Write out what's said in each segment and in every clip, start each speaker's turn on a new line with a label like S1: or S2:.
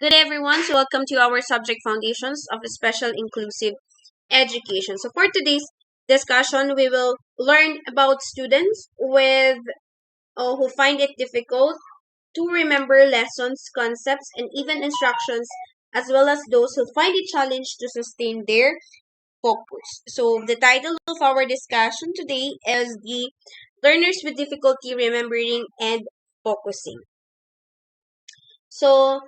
S1: Good day, everyone. So welcome to our subject foundations of special inclusive education. So for today's discussion, we will learn about students with who find it difficult to remember lessons, concepts, and even instructions, as well as those who find it challenge to sustain their focus. So the title of our discussion today is the learners with difficulty remembering and focusing. So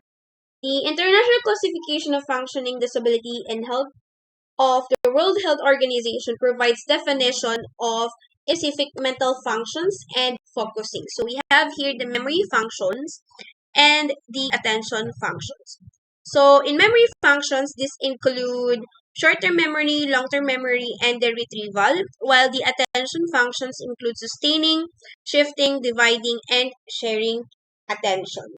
S1: the International Classification of Functioning Disability and Health of the World Health Organization provides definition of specific mental functions and focusing. So we have here the memory functions and the attention functions. So in memory functions, this include short-term memory, long-term memory, and the retrieval, while the attention functions include sustaining, shifting, dividing, and sharing attention.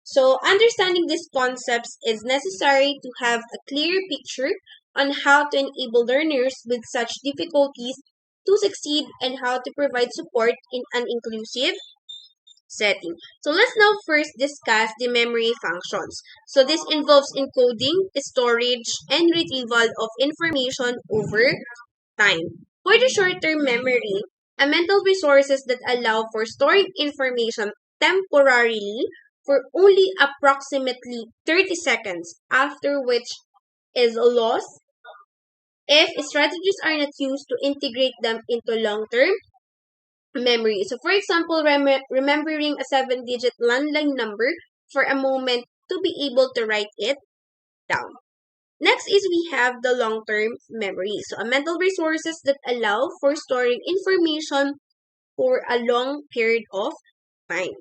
S1: So, understanding these concepts is necessary to have a clear picture on how to enable learners with such difficulties to succeed and how to provide support in an inclusive setting. So, let's now first discuss the memory functions. So, this involves encoding, storage, and retrieval of information over time. For the short-term memory, a mental resources that allow for storing information temporarily for only approximately 30 seconds, after which is lost if strategies are not used to integrate them into long-term memory. So for example, remembering a 7-digit landline number for a moment to be able to write it down. Next is we have the long-term memory. So a mental resources that allow for storing information for a long period of time.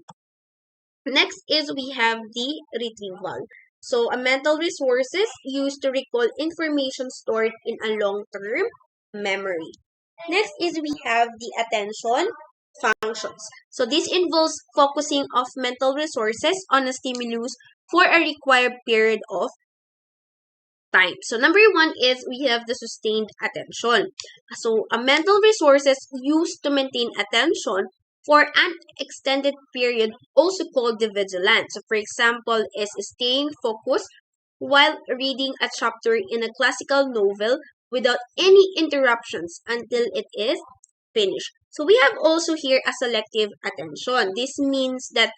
S1: Next is we have the retrieval. So a mental resources used to recall information stored in a long-term memory. Next is we have the attention functions. So this involves focusing of mental resources on a stimulus for a required period of time. So number one is we have the sustained attention. So a mental resources used to maintain attention for an extended period, also called the vigilance. So for example, is staying focused while reading a chapter in a classical novel without any interruptions until it is finished. So we have also here a selective attention. This means that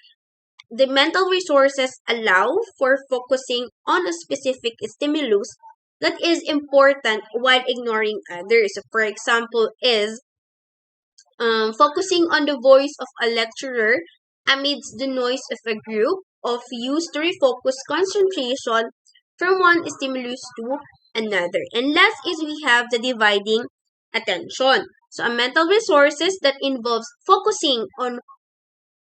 S1: the mental resources allow for focusing on a specific stimulus that is important while ignoring others. So for example, is focusing on the voice of a lecturer amidst the noise of a group of used to refocus concentration from one stimulus to another. And last is we have the dividing attention. So a mental resources that involves focusing on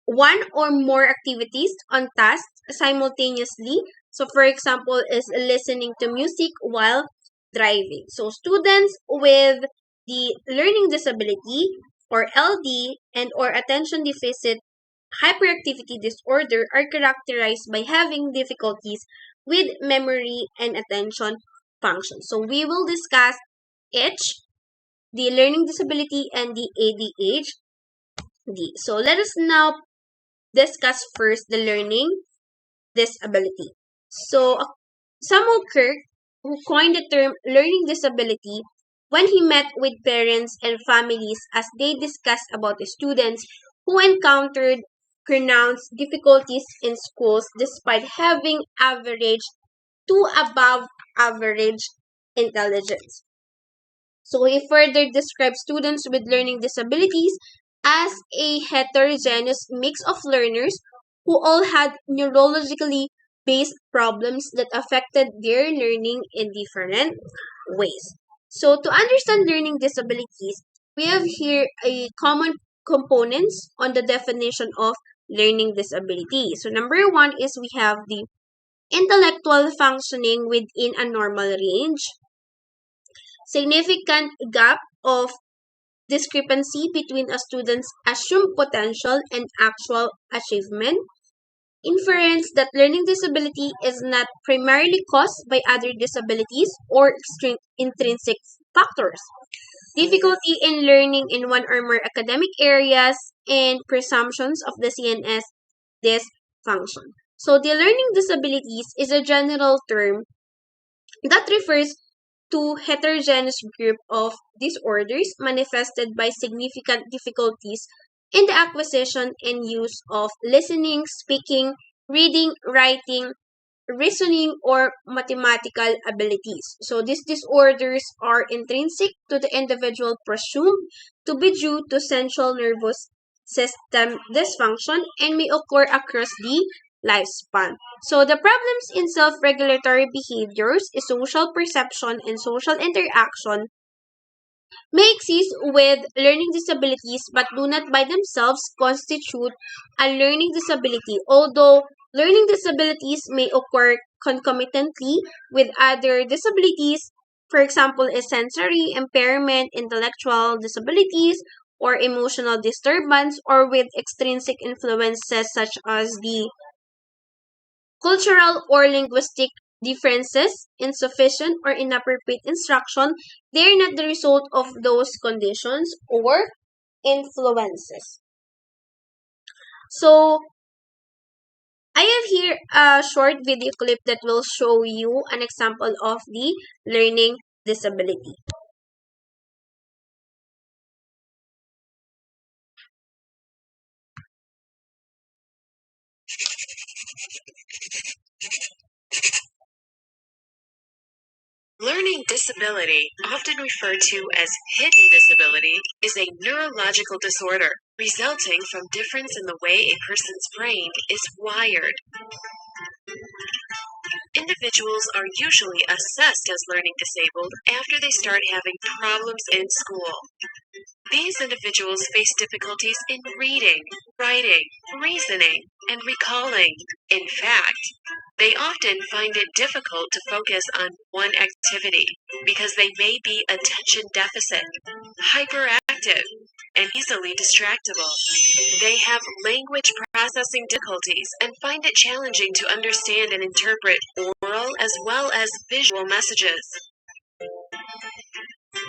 S1: one or more activities on tasks simultaneously. So for example, is listening to music while driving. So students with the learning disability or LD and or attention deficit hyperactivity disorder are characterized by having difficulties with memory and attention function. So we will discuss each, the learning disability and the ADHD. So let us now discuss first the learning disability. So, Samuel Kirk, who coined the term learning disability when he met with parents and families as they discussed about the students who encountered pronounced difficulties in schools despite having average to above average intelligence. So he further describes students with learning disabilities as a heterogeneous mix of learners who all had neurologically based problems that affected their learning in different ways. So to understand learning disabilities, we have here a common components on the definition of learning disability. So number one is we have the intellectual functioning within a normal range, significant gap of discrepancy between a student's assumed potential and actual achievement, inference that learning disability is not primarily caused by other disabilities or intrinsic factors, difficulty in learning in one or more academic areas, and presumptions of the CNS dysfunction. So the learning disabilities is a general term that refers to heterogeneous group of disorders manifested by significant difficulties in the acquisition and use of listening, speaking, reading, writing, reasoning, or mathematical abilities. So these disorders are intrinsic to the individual, presumed to be due to central nervous system dysfunction, and may occur across the lifespan. So the problems in self-regulatory behaviors, social perception, and social interaction may exist with learning disabilities but do not by themselves constitute a learning disability, although learning disabilities may occur concomitantly with other disabilities, for example, a sensory impairment, intellectual disabilities, or emotional disturbance, or with extrinsic influences such as the cultural or linguistic differences, insufficient or inappropriate instruction. They are not the result of those conditions or influences. So, I have here a short video clip that will show you an example of the learning disability.
S2: Learning disability, often referred to as hidden disability, is a neurological disorder resulting from difference in the way a person's brain is wired. Individuals are usually assessed as learning disabled after they start having problems in school. These individuals face difficulties in reading, writing, reasoning, and recalling. In fact, they often find it difficult to focus on one activity because they may be attention deficit, hyperactive, and easily distractible. They have language processing difficulties and find it challenging to understand and interpret oral as well as visual messages.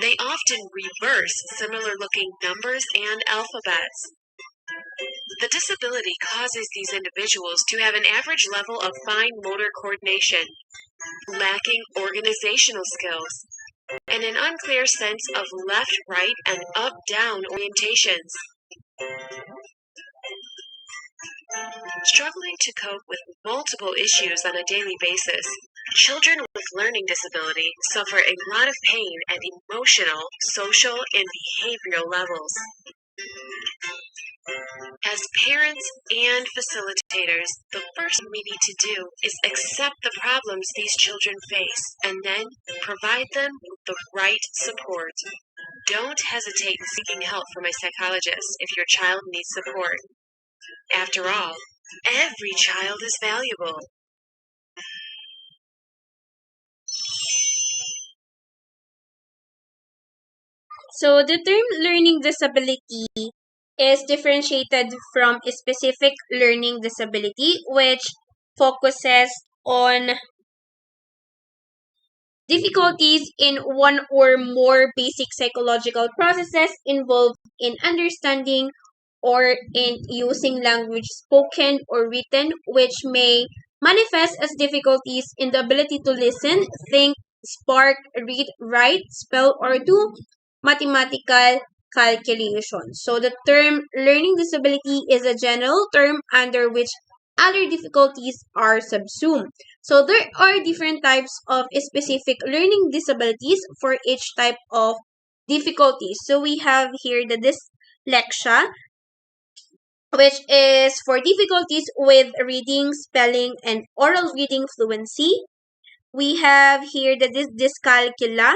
S2: They often reverse similar looking numbers and alphabets. The disability causes these individuals to have an average level of fine motor coordination, lacking organizational skills, and an unclear sense of left, right, and up-down orientations. Struggling to cope with multiple issues on a daily basis, children with learning disability suffer a lot of pain at emotional, social, and behavioral levels. As parents and facilitators, the first thing we need to do is accept the problems these children face and then provide them with the right support. Don't hesitate in seeking help from a psychologist if your child needs support. After all, every child is valuable.
S1: So the term learning disability is differentiated from a specific learning disability, which focuses on difficulties in one or more basic psychological processes involved in understanding or in using language spoken or written, which may manifest as difficulties in the ability to listen, think, spark, read, write, spell, or do mathematical calculations. So the term learning disability is a general term under which other difficulties are subsumed. So there are different types of specific learning disabilities for each type of difficulties. So we have here the dyslexia, which is for difficulties with reading, spelling, and oral reading fluency. We have here the dyscalculia,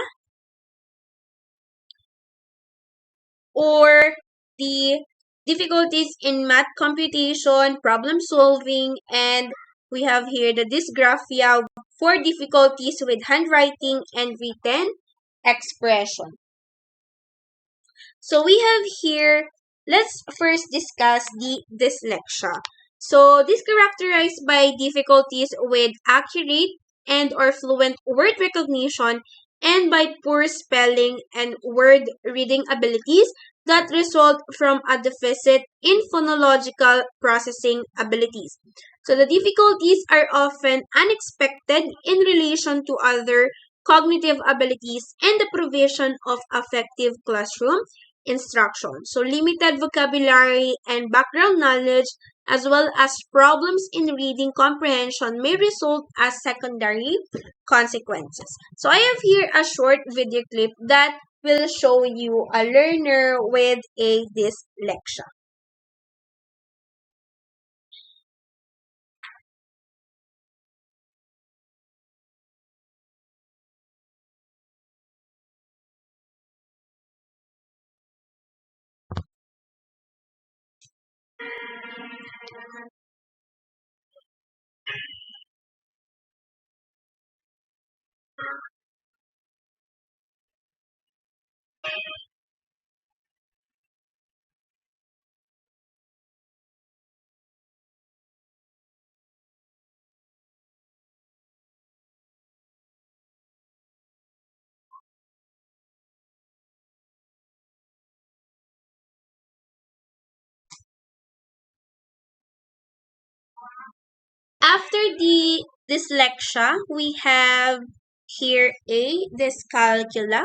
S1: or the difficulties in math computation, problem solving, and we have here the dysgraphia for difficulties with handwriting and written expression. So we have here, let's first discuss the dyslexia. So this characterized by difficulties with accurate and or fluent word recognition and by poor spelling and word reading abilities that result from a deficit in phonological processing abilities. So the difficulties are often unexpected in relation to other cognitive abilities and the provision of effective classroom instruction. So limited vocabulary and background knowledge as well as problems in reading comprehension may result as secondary consequences. So I have here a short video clip that will show you a learner with a dyslexia. After the dyslexia, we have here a dyscalculia.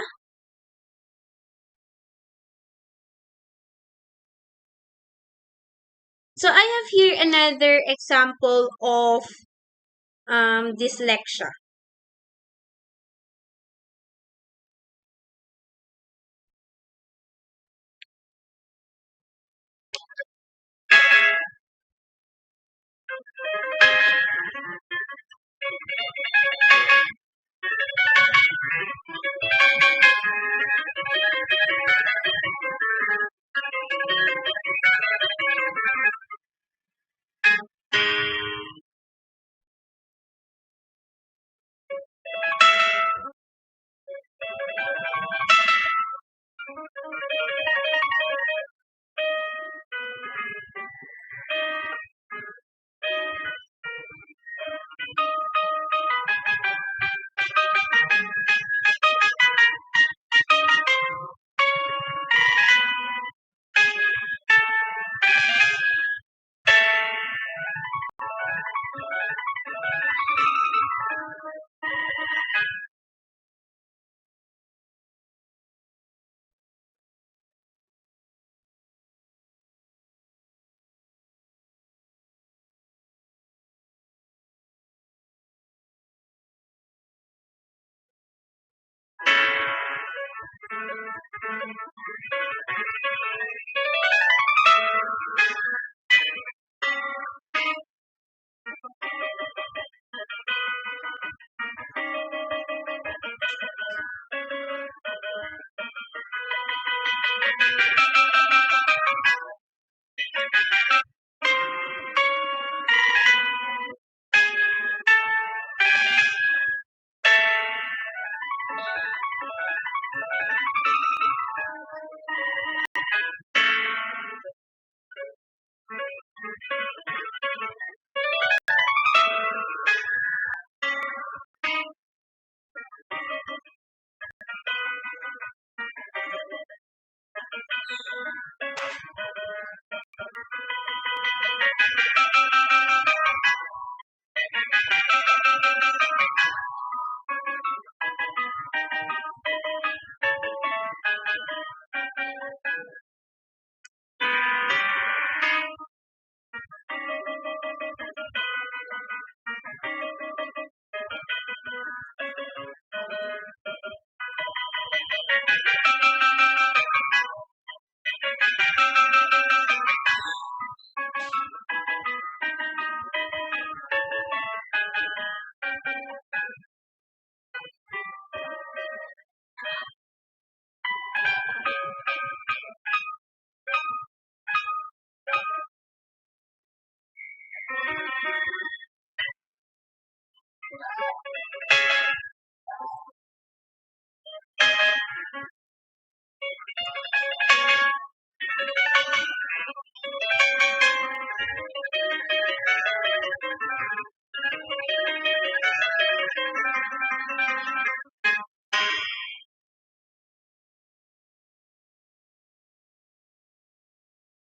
S1: So I have here another example of dyslexia.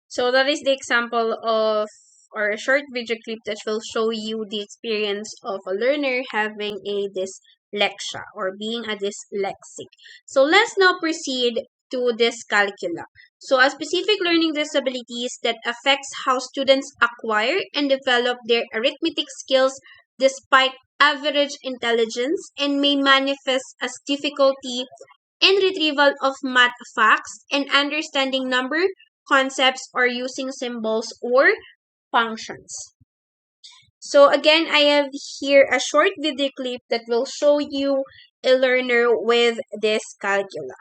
S1: So that is the example of or a short video clip that will show you the experience of a learner having a dyslexia or being a dyslexic. So let's now proceed to dyscalculia. So a specific learning disabilities that affects how students acquire and develop their arithmetic skills despite average intelligence and may manifest as difficulty in retrieval of math facts and understanding number concepts or using symbols or functions. So again, I have here a short video clip that will show you a learner with dyscalculia.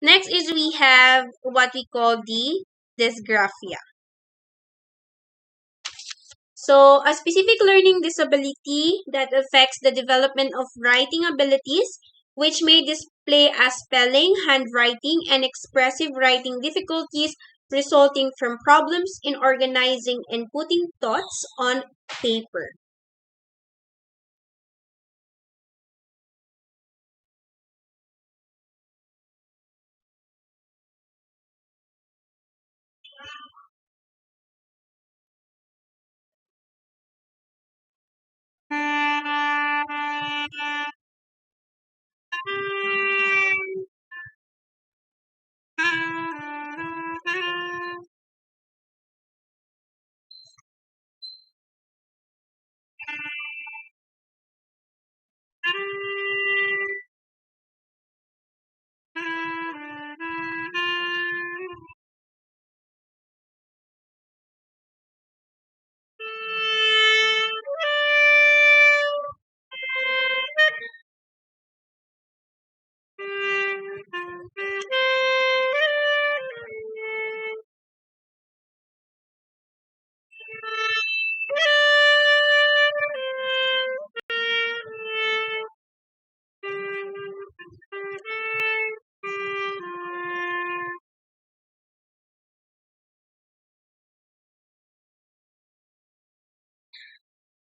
S1: Next is we have what we call the dysgraphia. So, a specific learning disability that affects the development of writing abilities, which may display as spelling, handwriting, and expressive writing difficulties resulting from problems in organizing and putting thoughts on paper.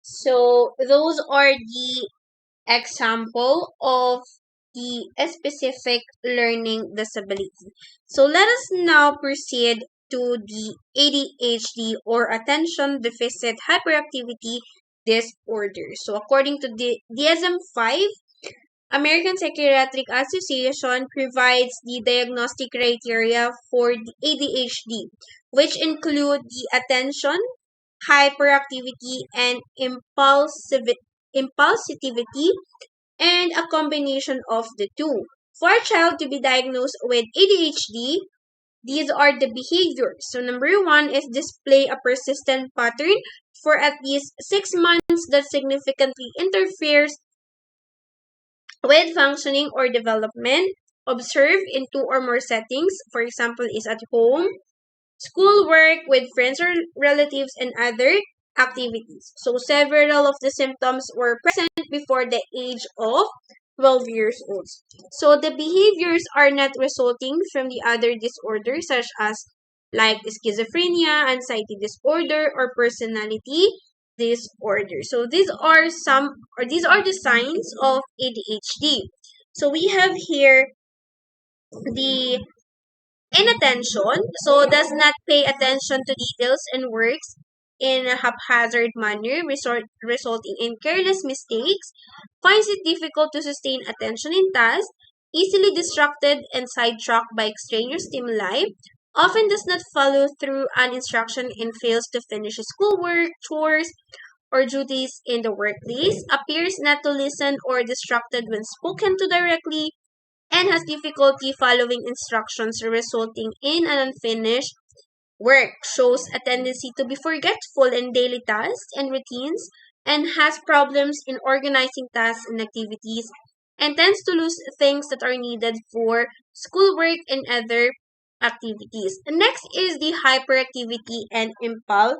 S1: So, those are the example of the specific learning disability. So let us now proceed to the ADHD or attention deficit hyperactivity disorder. So according to the DSM-5, American Psychiatric Association provides the diagnostic criteria for the ADHD, which include the attention, hyperactivity, and impulsivity, and a combination of the two. For a child to be diagnosed with ADHD, these are the behaviors. So, number one is display a persistent pattern for at least 6 months that significantly interferes with functioning or development. Observe in two or more settings, for example, is at home, schoolwork, with friends or relatives, and other activities. So, several of the symptoms were present before the age of 12 years old. So, the behaviors are not resulting from the other disorders, such as like schizophrenia, anxiety disorder, or personality disorder. So, these are the signs of ADHD. So, we have here the inattention, so does not pay attention to details and works in a haphazard manner, resulting in careless mistakes, finds it difficult to sustain attention in tasks, easily distracted and sidetracked by extraneous stimuli, often does not follow through on instruction and fails to finish schoolwork, chores, or duties in the workplace, appears not to listen or distracted when spoken to directly, and has difficulty following instructions resulting in an unfinished work shows a tendency to be forgetful in daily tasks and routines and has problems in organizing tasks and activities and tends to lose things that are needed for schoolwork and other activities. And next is the hyperactivity and impulsivity.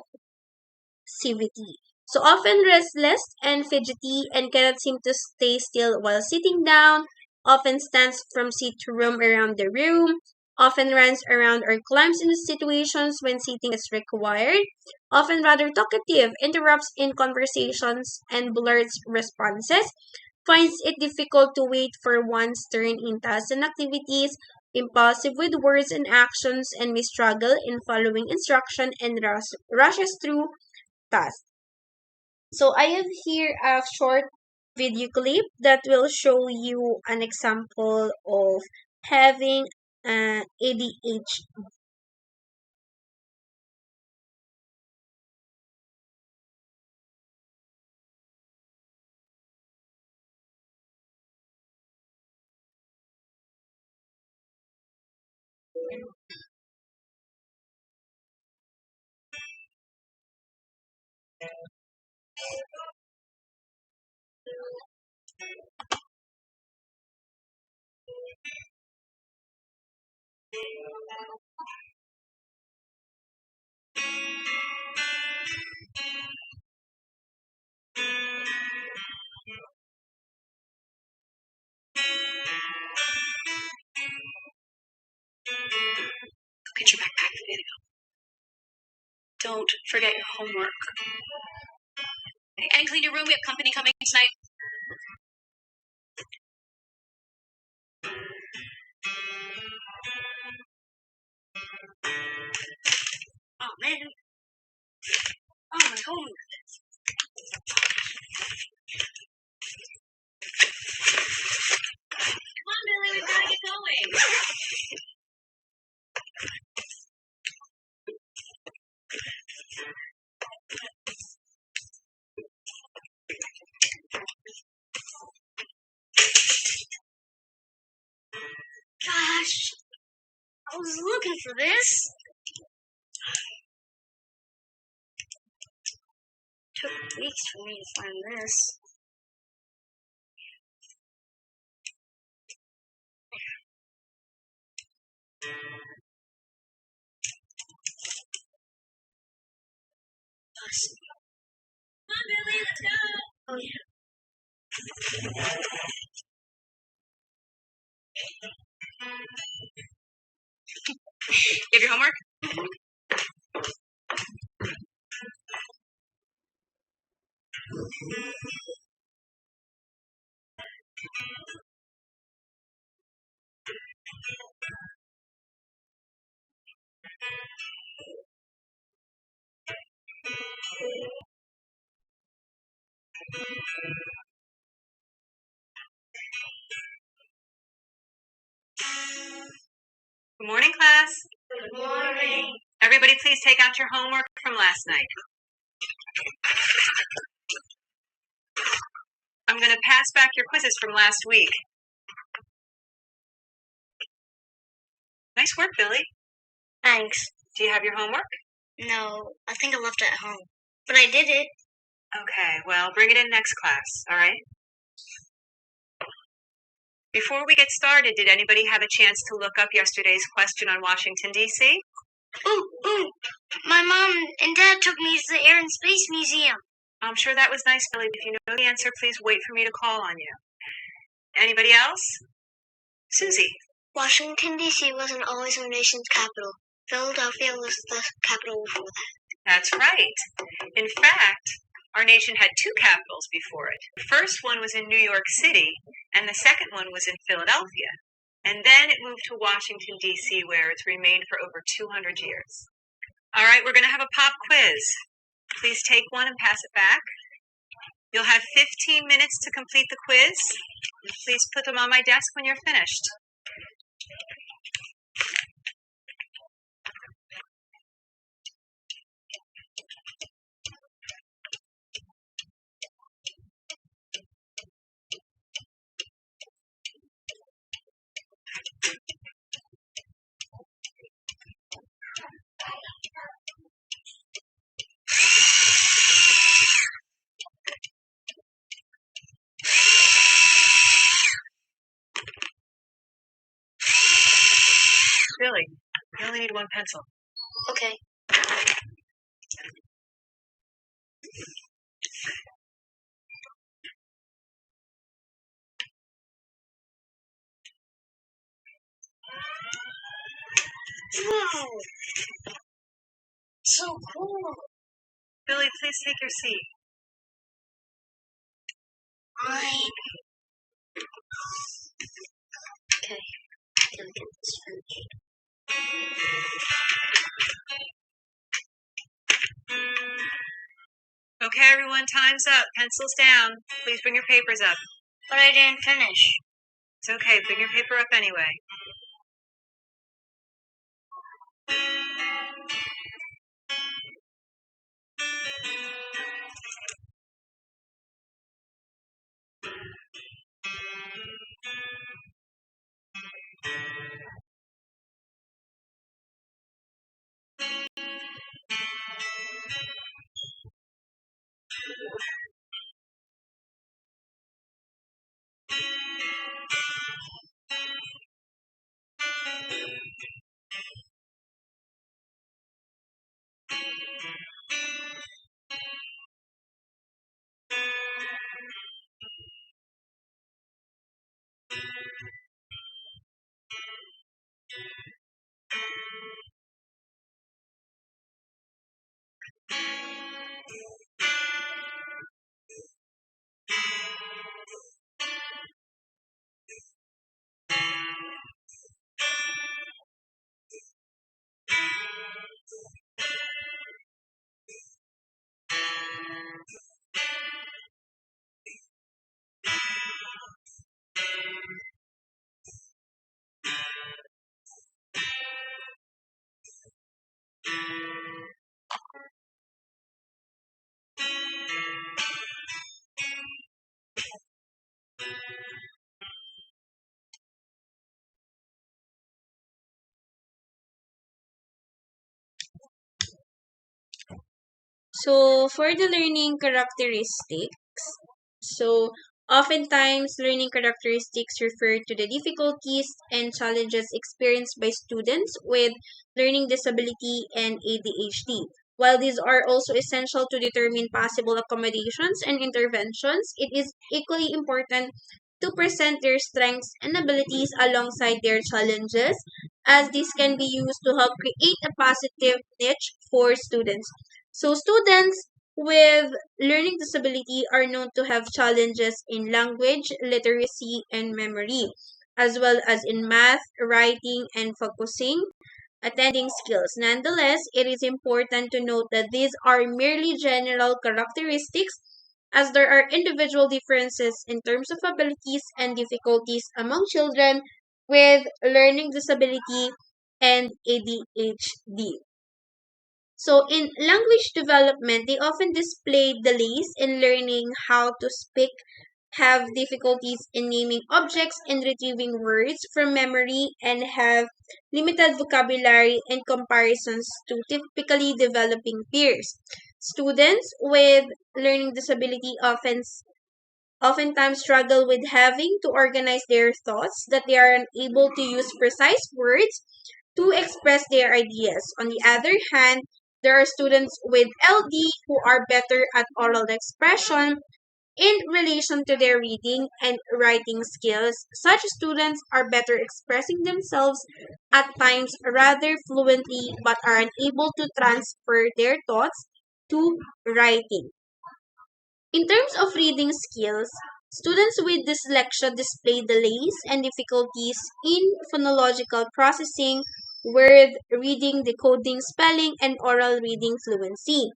S1: So often restless and fidgety and cannot seem to stay still while sitting down, often stands from seat to room around the room, often runs around or climbs into situations when sitting is required, often rather talkative, interrupts in conversations and blurts responses, finds it difficult to wait for one's turn in tasks and activities, impulsive with words and actions, and may struggle in following instruction and rushes through tasks. So I have here a short video clip that will show you an example of having ADHD.
S2: Get your backpack, video. Don't forget your homework. And clean your room. We have company coming tonight. Oh, man. Oh, my homework. Come on, Billy. We gotta get going. Gosh, I was looking for this. Took weeks for me to find this. Come on, Billy, let's go. Oh, yeah. You have your homework? Good morning, class. Good morning. Everybody, please take out your homework from last night. I'm going to pass back your quizzes from last week. Nice work, Billy.
S3: Thanks.
S2: Do you have your homework?
S3: No, I think I left it at home. But I did it.
S2: Okay, well, bring it in next class, all right? Before we get started, did anybody have a chance to look up yesterday's question on Washington, D.C.?
S3: Ooh. My mom and dad took me to the Air and Space Museum.
S2: I'm sure that was nice, Billy. If you know the answer, please wait for me to call on you. Anybody else? Susie.
S3: Washington, D.C. wasn't always our nation's capital. Philadelphia was the capital before that.
S2: That's right. In fact, our nation had two capitals before it. The first one was in New York City, and the second one was in Philadelphia. And then it moved to Washington, D.C., where it's remained for over 200 years. All right, we're going to have a pop quiz. Please take one and pass it back. You'll have 15 minutes to complete the quiz. Please put them on my desk when you're finished. only need one pencil.
S3: Okay. Wow! So cool!
S2: Billy, please take your seat.
S3: Right. Okay. Gotta get this finished.
S2: Okay, everyone, time's up. Pencils down. Please bring your papers up.
S3: But I didn't finish.
S2: It's okay. Bring your paper up anyway.
S1: So for the learning characteristics, so oftentimes learning characteristics refer to the difficulties and challenges experienced by students with learning disability and ADHD. While these are also essential to determine possible accommodations and interventions, it is equally important to present their strengths and abilities alongside their challenges, as this can be used to help create a positive niche for students. So students with learning disability are known to have challenges in language, literacy, and memory, as well as in math, writing, and focusing, attending skills. Nonetheless, it is important to note that these are merely general characteristics, as there are individual differences in terms of abilities and difficulties among children with learning disability and ADHD. So, in language development, they often display delays in learning how to speak, have difficulties in naming objects and retrieving words from memory, and have limited vocabulary in comparisons to typically developing peers. Students with learning disability oftentimes struggle with having to organize their thoughts, that they are unable to use precise words to express their ideas. On the other hand, there are students with LD who are better at oral expression in relation to their reading and writing skills. Such students are better expressing themselves at times rather fluently, but are unable to transfer their thoughts to writing. In terms of reading skills, students with dyslexia display delays and difficulties in phonological processing, word reading, decoding, spelling, and oral reading fluency.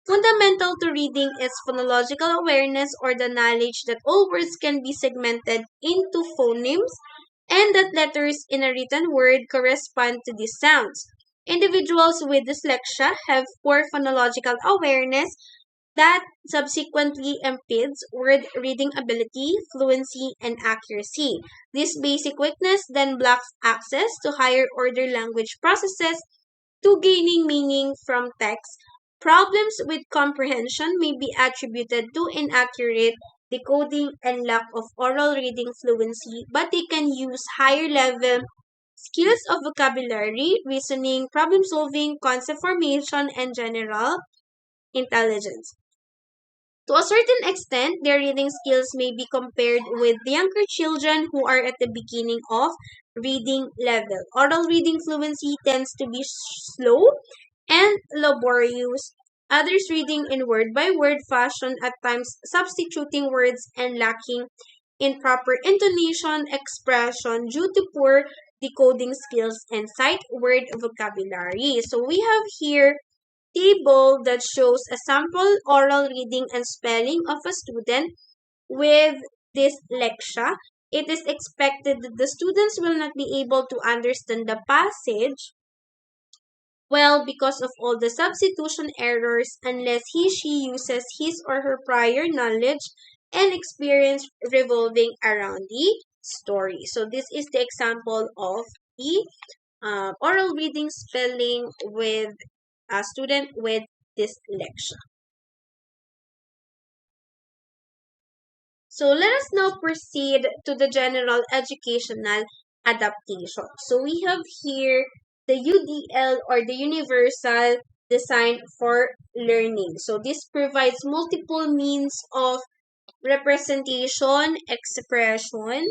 S1: Fundamental to reading is phonological awareness, or the knowledge that all words can be segmented into phonemes and that letters in a written word correspond to these sounds. Individuals with dyslexia have poor phonological awareness that subsequently impedes word reading ability, fluency, and accuracy. This basic weakness then blocks access to higher order language processes to gaining meaning from text. Problems with comprehension may be attributed to inaccurate decoding and lack of oral reading fluency, but they can use higher level skills of vocabulary, reasoning, problem solving, concept formation, and general intelligence. To a certain extent, their reading skills may be compared with younger children who are at the beginning of reading level. Oral reading fluency tends to be slow and laborious. Others reading in word by word fashion, at times substituting words and lacking in proper intonation, expression due to poor decoding skills and sight word vocabulary. So we have here table that shows a sample oral reading and spelling of a student with dyslexia. It is expected that the students will not be able to understand the passage well because of all the substitution errors unless she uses his or her prior knowledge and experience revolving around the story. So this is the example of the oral reading spelling with a student with dyslexia. So let us now proceed to the general educational adaptation. So we have here the UDL or the Universal Design for Learning. So this provides multiple means of representation, expression,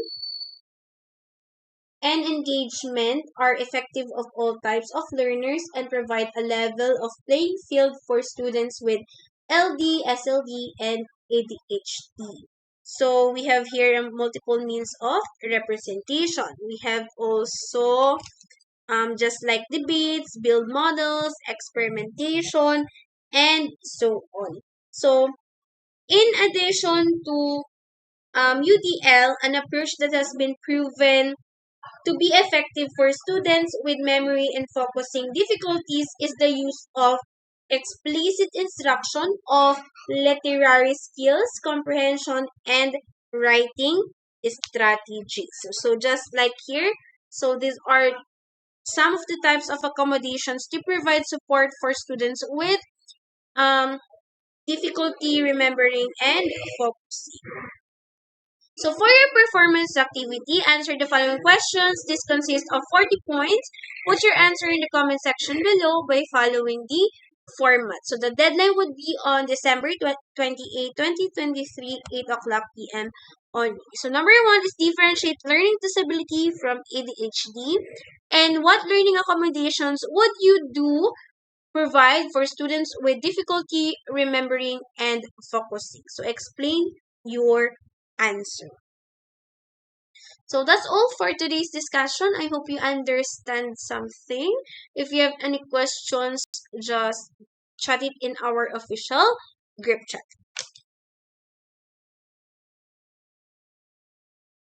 S1: and engagement are effective of all types of learners and provide a level of playing field for students with LD, SLD, and ADHD. So we have here multiple means of representation. We have also just like debates, build models, experimentation, and so on. So in addition to UDL, an approach that has been proven to be effective for students with memory and focusing difficulties is the use of explicit instruction of literary skills, comprehension, and writing strategies. So just like here, so these are some of the types of accommodations to provide support for students with um, difficulty remembering and focusing. So for your performance activity, answer the following questions. This consists of 40 points. Put your answer in the comment section below by following the format. So the deadline would be on December 28, 2023, 8 o'clock p.m. only. So number one is differentiate learning disability from ADHD. And what learning accommodations would you do provide for students with difficulty remembering and focusing? So explain your answer. So that's all for today's discussion. I hope you understand something. If you have any questions, just chat it in our official group chat.